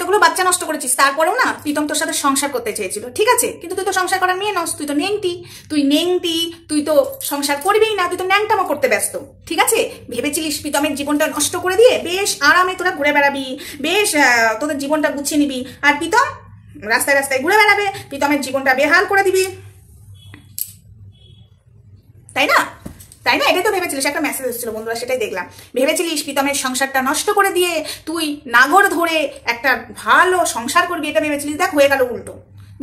এতগুলো বাচ্চা নষ্ট করেছিস, তারপরেও না প্রীতম তোর সাথে সংসার করতে চেয়েছিল, ঠিক আছে? কিন্তু তুই তো সংসার করার মেয়ে নস, তুই তো নেংটি, তুই তো সংসার করবিই না, তুই তো ন্যাংটামো করতে ব্যস্ত, ঠিক আছে? ভেবেছিলিস প্রীতমের জীবনটা নষ্ট করে দিয়ে বেশ আরামে তোরা ঘুরে বেড়াবি, বেশ তোদের জীবনটা গুছিয়ে নিবি, আর প্রীতম রাস্তায় রাস্তায় ঘুরে বেড়াবে, প্রীতমের জীবনটা বেহাল করে দিবি, তাই না? এটাই তো ভেবেছিলিস। একটা মেসেজ এসেছিল বন্ধুরা, সেটাই দেখলাম। ভেবেছিলিস প্রীতমের সংসারটা নষ্ট করে দিয়ে তুই নাগর ধরে একটা ভালো সংসার করবি, এটা ভেবেছিলিস। দেখ হয়ে গেল উল্টো,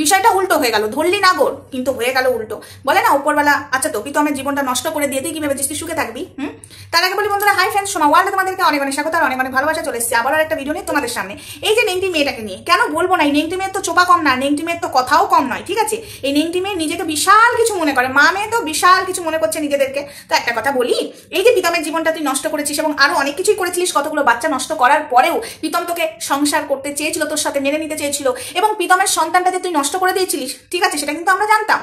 বিষয়টা উল্টো হয়ে গেল। ধরলি নাগর, কিন্তু হয়ে গেল উল্টো। বলে না উপরবেলা, আচ্ছা তো প্রীতমের জীবনটা নষ্ট করে দিয়ে তুই কি ভেবেছিস তুই সুখে থাকবি? তার আগে বলি বন্ধুরা, হাই ফ্রেন্ডস, সোমা ওয়ার্ল্ডে তোমাদেরকে অনেক অনেক স্বাগত আর অনেক অনেক ভালোবাসা। চলে এসেছি আবার একটা ভিডিও নিয়ে তোমাদের সামনে। এই যে নেংটি মেয়েটাকে নিয়ে কেন বলবো না, এই নেংটি মেয়ের তো চোপা কম না, নেংটি মেয়ের তো কথাও কম নয়, ঠিক আছে? এই নেংটি মেয়ে নিজেকে বিশাল কিছু মনে করে, মা মেয়ে তো বিশাল কিছু মনে করছে নিজেদেরকে। তো একটা কথা বলি, এই যে প্রীতমের জীবনটা তুই নষ্ট করেছিস এবং আরো অনেক কিছুই করেছিলিস, কতগুলো বাচ্চা নষ্ট করার পরেও প্রীতম তোকে সংসার করতে চেয়েছিল, তোর সাথে মেনে নিতে চেয়েছিল, এবং প্রীতমের সন্তানটা যে তুই নষ্ট করে দিয়েছিলিস, ঠিক আছে? সেটা কিন্তু আমরা জানতাম,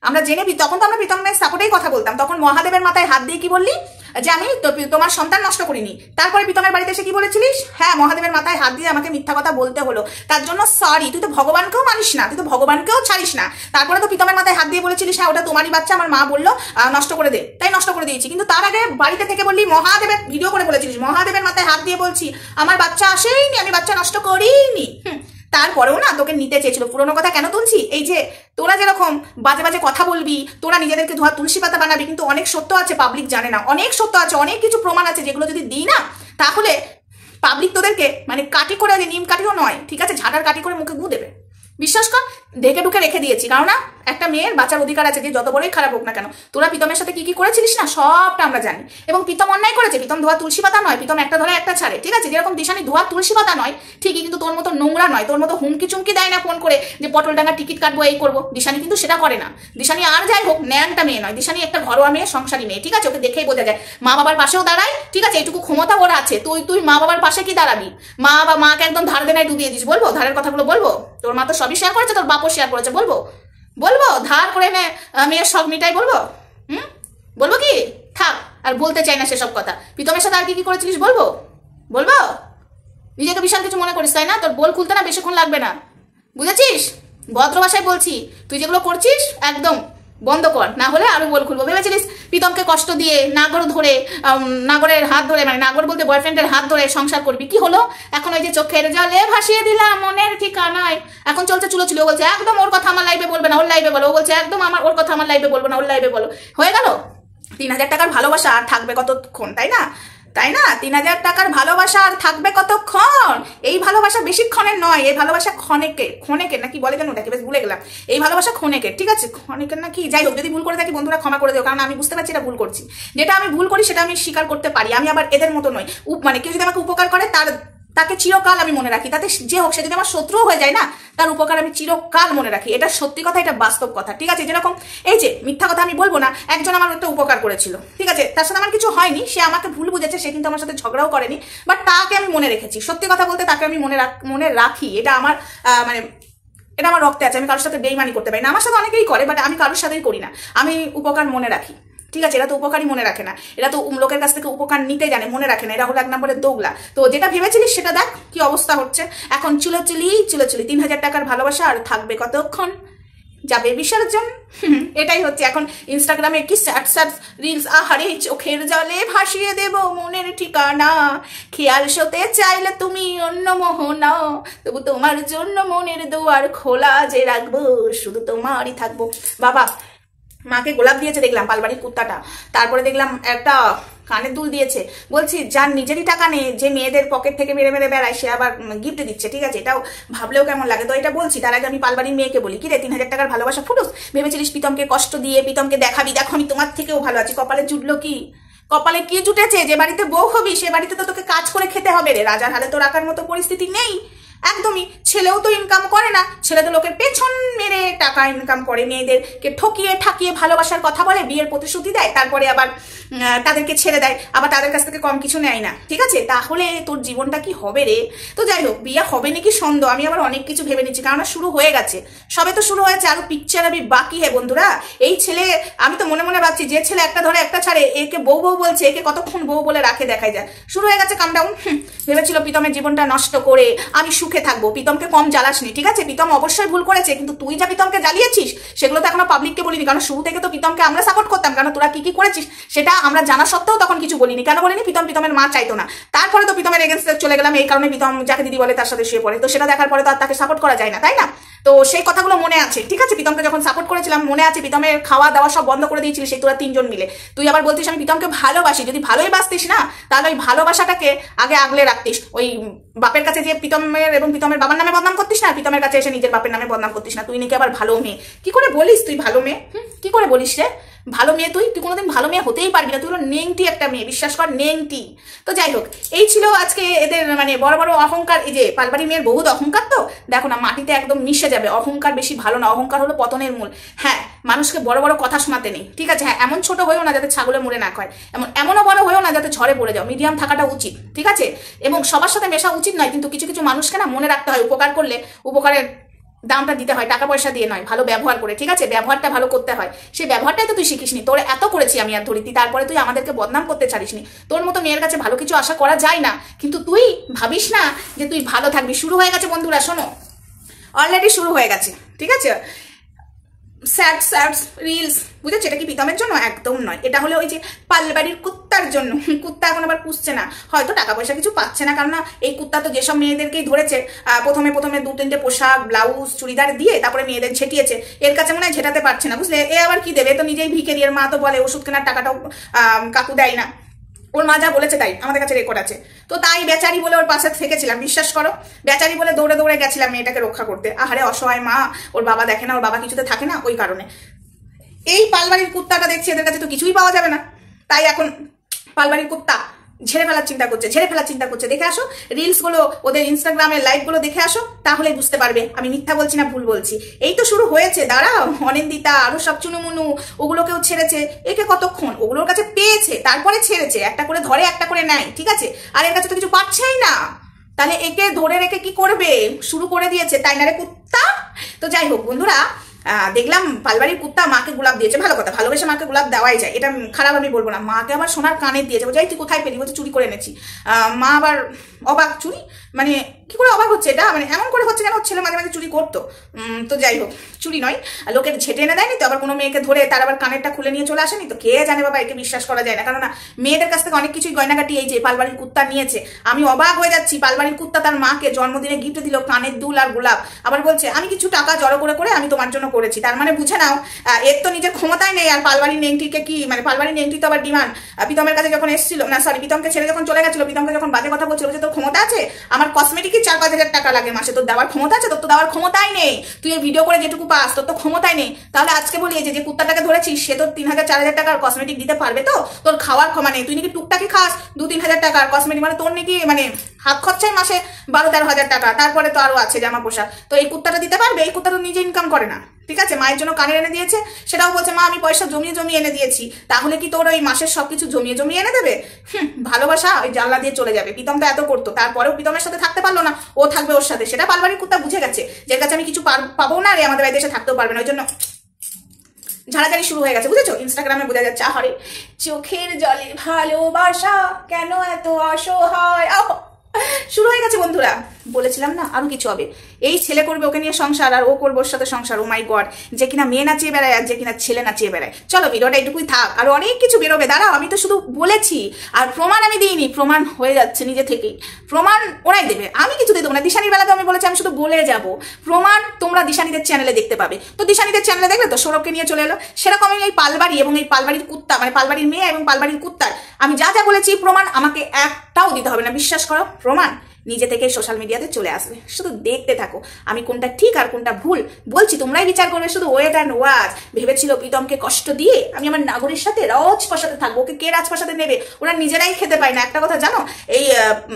আমরা জেনে, তখন তো আমরা প্রীতমের সাপোর্টেই কথা বলতাম। তখন মহাদেবের মাথায় হাত দিয়ে কি বললি যে আমি তোমার সন্তান নষ্ট করিনি। তারপরে প্রীতমের বাড়িতে এসে কি বলেছিলিস? হ্যাঁ, মহাদেবের মাথায় হাত দিয়ে আমাকে মিথ্যা কথা বলতে হলো, তার জন্য সরি। তুই তো ভগবানকেও মানিস না, তুই তো ভগবানকেও ছাড়িস না। তারপরে তো প্রীতমের মাথায় হাত দিয়ে বলেছিলিস হ্যাঁ ওটা তোমারই বাচ্চা, আমার মা বললো নষ্ট করে দে, তাই নষ্ট করে দিয়েছি। কিন্তু তার আগে বাড়িতে থেকে বললি মহাদেবের ভিডিও করে বলেছিলিস, মহাদেবের মাথায় হাত দিয়ে বলছি আমার বাচ্চা আসেইনি, আমি বাচ্চা নষ্ট করিনি। তারপরেও না তোকে নিতে চেয়েছিল। পুরোনো কথা কেন তুলছি? এই যে তোরা যেরকম বাজে বাজে কথা বলবি, তোরা নিজেদেরকে ধোয়া তুলসী পাতা বানাবি, কিন্তু অনেক সত্য আছে পাবলিক জানে না, অনেক সত্য আছে, অনেক কিছু প্রমাণ আছে যেগুলো যদি দিই না তাহলে পাবলিক তোদেরকে মানে কাটি করে, নিম কাঠিও নয়, ঠিক আছে, ঝাঁটার কাটি করে মুখে গু দেবে। বিশ্বাস কর, ঢেকে ঢুকে রেখে দিয়েছি। কারণ না একটা মেয়ের বাঁচার অধিকার আছে, যে যত বড়ই খারাপ হোক না কেন। তোরা প্রীতমের সাথে কি কি করেছিলিস না সবটা আমরা জানি। এবং প্রীতম অন্যায় করেছে, প্রীতম ধোয়া তুলসী পাতা নয়, প্রীতম একটা ধরে একটা ছাড়ে, ঠিক আছে? যেরকম দিশানি ধোয়া তুলসী পাতা নয় ঠিকই, কিন্তু তোর মতো নোংরা নয়, তোর মতো হুমকি চুমকি দেয় না ফোন করে যে পটলডাঙ্গা টিকিট কাটবো এই করবো। দিশানি কিন্তু সেটা করে না। দিশানি আর যাই হোক ন্যাংটা মেয়ে নয়, দিশানি একটা ঘরোয়া মেয়ে, সংসারী মেয়ে, ঠিক আছে? ওকে দেখেই বোঝা যায়। মা বাবার পাশেও দাঁড়ায়, ঠিক আছে, এইটুকু ক্ষমতা ওর আছে। তুই মা বাবার পাশে কি দাঁড়াবি? মাকে একদম ধার দেনায় ডুবিয়ে দিস। বলবো ধারের কথাগুলো বলবো? তোর মা তো সবই শেয়ার করেছে, তোর বাপও শেয়ার করেছে, বলবো ধার করে নে মেয়ের সব মিটাই, বলবো? বলবো কি? থাক, আর বলতে চাই না সেসব কথা। প্রীতমের সাথে আর কি কি করেছিলিস বলবো? নিজেকে বিশাল কিছু মনে করিস, তাই না? তোর বল খুলতে না বেশিক্ষণ লাগবে না, বুঝেছিস? ভদ্র ভাষায় বলছি, তুই যেগুলো করছিস একদম বন্ধ কর, না হলে আরো বল খুলবো। ভেবেছিলিস প্রীতমকে কষ্ট দিয়ে নাগর ধরে, নাগরের হাত ধরে, মানে নাগর বলতে বয়ফ্রেন্ডের হাত ধরে সংসার করবি। কি হলো? এখন ওই যে চোখের জলে ভাসিয়ে দিলাম মনের ঠিকানায়, এখন চলছে চুলোচুলি। ও বলছে একদম ওর কথা আমার লাইভে বলবে না, ওর লাইভে বলো। ও বলছে একদম ওর কথা আমার লাইভে বলবো না, ওর লাইভে বলো। হয়ে গেল 3000 টাকার ভালোবাসা আর থাকবে কতক্ষণ, তাই না? 3000 টাকার ভালোবাসা আর থাকবে কতক্ষণ? এই ভালোবাসা বেশিক্ষণের নয়, এই ভালোবাসা ক্ষণেকের নাকি বলে যেন, ওটাকে বেশ ভুলে গেলাম। এই ভালোবাসা ক্ষণেকের, ঠিক আছে? ক্ষণেকের নাকি, যাই হোক, যদি ভুল করে থাকি বন্ধুরা ক্ষমা করে দিও, কারণ আমি বুঝতে পারছি এটা ভুল করছি। যেটা আমি ভুল করি সেটা আমি স্বীকার করতে পারি। আমি আবার এদের মতো নই, মানে কেউ যদি আমাকে উপকার করে তাকে চিরকাল আমি মনে রাখি। তাতে যে হোক, সে যদি আমার শত্রু হয়ে যায় না, তার উপকার আমি চিরকাল মনে রাখি। এটা সত্যি কথা, এটা বাস্তব কথা, ঠিক আছে? যেরকম এই যে মিথ্যা কথা আমি বলবো না, একজন আমার একটা উপকার করেছিল, ঠিক আছে? তার সাথে আমার কিছু হয়নি, সে আমাকে ভুল বুঝেছে, সে কিন্তু আমার সাথে ঝগড়াও করেনি, বাট তাকে আমি মনে রেখেছি। সত্যি কথা বলতে তাকে আমি মনে রাখি। এটা আমার মানে এটা আমার রক্তে আছে। আমি কারোর সাথে বেইমানি করতে পারি না। আমার সাথে অনেকেই করে, বাট আমি কারোর সাথেই করি না। আমি উপকার মনে রাখি, ঠিক আছে? এরা তো উপকারই মনে রাখে না, এরা তো লোকের কাছ থেকে উপকার নিতে জানে, মনে রাখে না। এরা হলো 1 নম্বরের দোগলা। তো যেটা ভেবেছিলিস সেটা দেখ কি অবস্থা হচ্ছে। এখন চুলোচুলি 3000 টাকার ভালোবাসা আর থাকবে কতক্ষণ? যাবে বিসর্জন। এটাই হচ্ছে এখন ইনস্টাগ্রামে কি স্যাড রিলস। আহারে চোখের জলে ভাসিয়ে দেব মনের ঠিকানা, খেয়াল শোতে চাইলে তুমি অন্য মোহনা, তবু তোমার জন্য মনের দুয়ার খোলা যে রাখবো, শুধু তোমারই থাকবো। বাবা মাকে গোলাপ দিয়েছে দেখলাম, পালবাড়ির কুত্তাটা। তারপরে দেখলাম একটা কানের দুল দিয়েছে। বলছি যার নিজেরই টাকা নেই, যে মেয়েদের পকেট থেকে মেরে মেরে বেড়ায়, সে আবার গিফট দিচ্ছে, ঠিক আছে? এটাও ভাবলেও কেমন লাগে। তো এটা বলছি, তার আগে আমি পালবাড়ির মেয়েকে বলি, কি রে 3000 টাকার ভালোবাসা ফুটুস? ভেবেছিলিস প্রীতমকে কষ্ট দিয়ে প্রীতমকে দেখাবি, দেখো আমি তোমার থেকেও ভালো আছি। কপালে জুটলো কি? কপালে কি জুটেছে? যে বাড়িতে বউ হবি সে বাড়িতে তো তোকে কাজ করে খেতে হবে রে। রাজার হালে তো রাখার মতো পরিস্থিতি নেই একদমই। ছেলেও তো ইনকাম করে না, ছেলে তো লোকের পেছন মেরে টাকা ইনকাম করে, মেয়েদেরকে ঠকিয়ে ঠাকিয়ে ভালোবাসার কথা বলে, বিয়ের প্রতিশ্রুতি দেয়, তারপরে আবার তাদেরকে ছেড়ে দেয়, আবার তাদের কাছ থেকে কম কিছু নেয় না, ঠিক আছে? তাহলে তোর জীবনটা কি হবে রে? তো যাই হোক, বিয়ে হবে নাকি সন্দেহ। আমি আবার অনেক কিছু ভেবে নিচ্ছি, কারণ শুরু হয়ে গেছে, সবে তো শুরু হয়েছে, আরো পিকচার আমি বাকি হে বন্ধুরা। এই ছেলে, আমি তো মনে মনে ভাবছি, যে ছেলে একটা ধরে একটা ছাড়ে, একে বউ বউ বলছে, একে কতক্ষণ বউ বলে রাখে দেখাই যায়। শুরু হয়ে গেছে কাম ডাউন। ভেবেছিল প্রীতমের জীবনটা নষ্ট করে আমি সুখে সুখে থাকবো, প্রীতমকে কম জ্বালাসনি, ঠিক আছে? প্রীতম অবশ্যই ভুল করেছে, কিন্তু তুই যা প্রীতমকে জ্বালিয়েছিস সেগুলো তো এখনো পাবলিককে বলিনি, কারণ শুরু থেকে তো প্রীতমকে আমরা সাপোর্ট করতাম, কারণ তোরা কি কি করেছিস সেটা আমরা জানা সত্ত্বেও তখন কিছু বলিনি। কেন বলিনি? প্রীতমের মা চাইতো না, তারপরে তো প্রীতমের এগেন্স্টে চলে গেলাম, এই কারণে প্রীতম যাকে দিদি বলে তার সাথে শুয়ে পড়ে, তো সেটা দেখার পরে তো আর তাকে সাপোর্ট করা যায় না, তাই না? তো সেই কথাগুলো মনে আছে, ঠিক আছে? প্রীতমকে যখন সাপোর্ট করেছিলাম মনে আছে, প্রীতমের খাওয়া দাওয়া সব বন্ধ করে দিয়েছিলি সেই তোরা 3 জন মিলে। তুই আবার বলতিস আমি প্রীতমকে ভালোবাসি, যদি ভালোই বাসতিস না তাহলে ওই ভালোবাসাটাকে আগে আগলে রাখতিস, ওই বাপের কাছে যে প্রীতমের এবং প্রীতমের বাবার নামে বদনাম করতিস না, প্রীতমের কাছে এসে নিজের বাপের নামে বদনাম করতিস না। তুই নাকি আবার ভালো মেয়ে, কি করে বলিস তুই ভালো মেয়ে? কি করে বলিস রে ভালো মেয়ে? তুই কোনোদিন ভালো মেয়ে হতেই পারবি না, তুই হলো নেংটি একটা মেয়ে, বিশ্বাস কর, নেংটি। তো যাই হোক, এই ছিল আজকে এদের মানে বড় বড় অহংকার। এই যে পালবাড়ি মেয়ের বহুত অহংকার, তো দেখো না মাটিতে একদম মিশে যাবে। অহংকার বেশি ভালো না, অহংকার হলো পতনের মূল। হ্যাঁ, মানুষকে বড় বড় কথা শোনাতে নেই, ঠিক আছে? হ্যাঁ, এমন ছোট হয়েও না যাতে ছাগলে মরে না খায়, এমনও বড় হয়েও না যাতে ঝড়ে পড়ে যাও, মিডিয়াম থাকাটা উচিত, ঠিক আছে? এবং সবার সাথে মেশা উচিত নয়, কিন্তু কিছু কিছু মানুষকে না মনে রাখতে হয়, উপকার করলে উপকারের দামটা দিতে হয়, টাকা পয়সা দিয়ে নয়, ভালো ব্যবহার করে, ঠিক আছে? ব্যবহারটা ভালো করতে হয়, সেই ব্যবহারটাই তো তুই শিখিসনি। তোর এত করেছি আমি আর ধরিতি, তারপরে তুই আমাদেরকে বদনাম করতে ছাড়িসনি। তোর মতো মেয়ের কাছে ভালো কিছু আশা করা যায় না, কিন্তু তুই ভাবিস না যে তুই ভালো থাকবি। শুরু হয়ে গেছে বন্ধুরা, শোনো, অলরেডি শুরু হয়ে গেছে, ঠিক আছে? স্যাড রিলস, বুঝেছো? এটা কি প্রীতমের জন্য? একদম নয়, এটা হলো ওই যে পালবাড়ির কুত্তার জন্য। কুত্তা এখন আবার পুষছে না, হয়তো টাকা পয়সা কিছু পাচ্ছে না, কারণ এই কুত্তা তো যেসব মেয়েদেরকেই ধরেছে প্রথমে 2-3টে পোশাক ব্লাউজ চুড়িদার দিয়ে তারপরে মেয়েদের ঝেটিয়েছে, এর কাছে মনে হয় ঝেটাতে পারছে না, বুঝলে? এ আবার কি দেবে? তো নিজেই ভিখারি, এর মা তো বলে ওষুধ কেনার টাকাটাও কাকু দেয় না, ওর মা যা বলেছে তাই, আমাদের কাছে রেকর্ড আছে। তো তাই বেচারি বলে ওর পাশে থেকেছিলাম, বিশ্বাস করো, বেচারি বলে দৌড়ে দৌড়ে গেছিলাম মেয়েটাকে রক্ষা করতে। আহারে অসহায় মা, ওর বাবা দেখে না, ওর বাবা কিছুতে থাকে না, ওই কারণে। এই পালবাড়ির কুত্তাটা দেখছি এদের কাছে তো কিছুই পাওয়া যাবে না, তাই এখন পালবাড়ির কুত্তা ঝেড়ে ফেলার চিন্তা করছে। দেখে আসো রিলস গুলো, ওদের ইনস্টাগ্রামের লাইভ গুলো দেখে আসো, তাহলেই বুঝতে পারবে আমি মিথ্যা বলছি না ভুল বলছি। এই তো শুরু হয়েছে, দাঁড়াও। অনিন্দিতা আরো সব চুনুমুনু ওগুলোকেও ছেড়েছে, একে কতক্ষণ ওগুলোর কাছে পেয়েছে তারপরে ছেড়েছে, একটা করে ধরে একটা করে নেয়, ঠিক আছে? আর এর কাছে তো কিছু পাচ্ছেই না, তাহলে একে ধরে রেখে কি করবে? শুরু করে দিয়েছে, তাই না রে কুত্তা? তো যাই হোক বন্ধুরা, দেখলাম পালবাড়ির কুত্তা মাকে গোলাপ দিয়েছে, ভালো কথা, ভালোবেসে মাকে গোলাপ দেওয়াই যায়, এটা খারাপ আমি বলবো না। মাকে আবার সোনার কানের দিয়েছে, বলছে তুই কোথায় পেলি? বলছে চুরি করে এনেছি। মা আবার অবাক, চুরি মানে কি করে অবাক হচ্ছে? এটা মানে এমন করে হচ্ছে কেন? ছেলে মাঝে মাঝে চুরি করতো। তো যাই হোক, চুরি নয়, লোকের ঝেটে এনে দেয়নি তো, আবার কোনো মেয়েকে ধরে তার আবার কানেরটা খুলে নিয়ে চলে আসেনি তো, কে জানে বাবা, একে বিশ্বাস করা যায় না। কেননা মেয়েদের কাছ থেকে অনেক কিছুই গয়নাগাটি এই যে পালবাড়ির কুত্তা নিয়েছে। আমি অবাক হয়ে যাচ্ছি, পালবাড়ির কুত্তা তার মাকে জন্মদিনে গিফট দিল কানের দুল আর গোলাপ, আবার বলছে আমি কিছু টাকা জড়ো করে করে আমি তোমার জন্য করেছি। তার মানে বুঝে নাও এর তো নিজের ক্ষমতায় নেই। আর পালবাড়ির নেংটিকে কি মানে, পালবাড়ির নেংটি তো আবার ডিমান্ড। প্রীতমের কাছে যখন এসেছিল, না সরি, প্রীতমকে ছেড়ে যখন চলে গেছিল, প্রীতমকে যখন বাজে কথা বলছিল যে তোর ক্ষমতা আছে, আমার কসমেটিকই 4-5 হাজার টাকা লাগে মাসে, তোর দেওয়ার ক্ষমতা আছে? তোর তো দেওয়ার ক্ষমতাই নেই, তুই এই ভিডিও করে যেটুকু পাস তোর তো ক্ষমতাই নেই। তাহলে আজকে বলি যে কুত্তাটাকে ধরেছিস সে তোর 3,000-4,000 টাকার কসমেটিক দিতে পারবে তো? তোর খাওয়ার ক্ষমা নেই, তুই নাকি টুকটাকি খাস 2-3 হাজার টাকার কসমেটিক, মানে তোর নাকি মানে হাত খরচাই মাসে 12-13 হাজার টাকা, তারপরে তো আরো আছে জামা পোশাক। তো এই কুত্তাটা দিতে পারবে? এই কুত্তা তো নিজে ইনকাম করে না, ঠিক আছে? মায়ের জন্য কানের এনে দিয়েছে, সেটাও বলছে মা আমি পয়সা জমিয়ে জমিয়ে এনে দিয়েছি। তাহলে কি তোর ওই মাসের সবকিছু জমিয়ে জমিয়ে এনে দেবে? ভালোবাসা ওই জানলা দিয়ে চলে যাবে। প্রীতম তো এত করতো, তারপরেও প্রীতমের সাথে থাকতে পারলো না, ও থাকবে ওর সাথে, সেটা পালবাড়ির কুত্তা বুঝে গেছে, যার কাছে আমি কিছু পাবো না রে, আমাদের বাড়িতে এসে থাকতেও পারবে না, ওই জন্য ঝাড়াঝাড়ি শুরু হয়ে গেছে, বুঝেছো? ইনস্টাগ্রামে বোঝা যাচ্ছে, আরে চোখের জলে ভালোবাসা কেন এত অসহায়, শুরু হয়ে গেছে বন্ধুরা। বলেছিলাম না আরো কিছু হবে। এই ছেলে করবে ওকে নিয়ে সংসার, আর ও করবে ওর সাথে সংসার। ও মাই গড, যে কিনা মেয়ে নাচিয়ে বেড়ায় আর যে কিনা ছেলে নাচিয়ে বেড়ায়। চলো ভিডিওটা এটুকুই থাক, আর অনেক কিছু বেরোবে, দাঁড়াও। আমি তো শুধু বলেছি, আর প্রমাণ আমি দিইনি, প্রমাণ হয়ে যাচ্ছে নিজে থেকেই। প্রমাণ ওরাই দেবে, আমি কিছু দিয়ে দেবো না। দিশানির বেলা তো আমি বলেছি আমি শুধু বলে যাব, প্রমাণ তোমরা দিশানিদের চ্যানেলে দেখতে পাবে। তো দিশানিদের চ্যানেলে দেখলে তো সৌরভকে নিয়ে চলে এলো, সেরকম আমি এই পালবাড়ি এবং এই পালবাড়ির কুত্তা, মানে পালবাড়ির মেয়ে এবং পালবাড়ির কুত্তার আমি যা যা বলেছি প্রমাণ আমাকে একটাও দিতে হবে না, বিশ্বাস করো। প্রমাণ নিজে থেকে সোশ্যাল মিডিয়াতে চলে আসবে, শুধু দেখতে থাকো আমি কোনটা ঠিক আর কোনটা ভুল বলছি, তোমরাই বিচার করবে, শুধু ওয়েট অ্যান্ড ওয়াচ। ভেবেছিল প্রীতমকে কষ্ট দিয়ে আমি আমার নাগরের সাথে রাজপ্রাসাদে থাকবো, ওকে কে রাজপ্রাসাদে নেবে? ওরা নিজেরাই খেতে পায় না। একটা কথা জানো, এই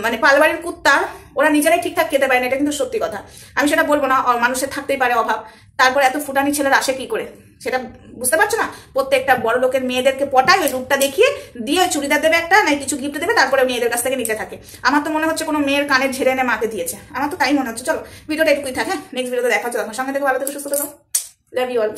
মানে পালবাড়ির কুত্তা ওরা নিজেরাই ঠিকঠাক খেতে পায় না, এটা কিন্তু সত্যি কথা। আমি সেটা বলবো না, মানুষের থাকতেই পারে অভাব, তারপরে এত ফুটানি ছেলেরা আসে কি করে সেটা বুঝতে পারছো না? প্রত্যেকটা বড় লোকের মেয়েদেরকে পটায়, ওই রূপটা দেখিয়ে দিয়ে ওই চুড়িদার দেবে একটা, নাই কিছু গিফট দেবে, তারপরে মেয়েদের কাছ থেকে নিতে থাকে। আমার তো মনে হচ্ছে কোনো মেয়ের কানে ঝেড়ে এনে মাকে দিয়েছে, আমার তো তাই মনে হচ্ছে। চলো ভিডিওটা এটুকুই থাকে, নেক্সট ভিডিওতে দেখা হচ্ছে, সঙ্গে থেকে ভালো থেকে সুস্থ থাকো, লাভ ইউ অল।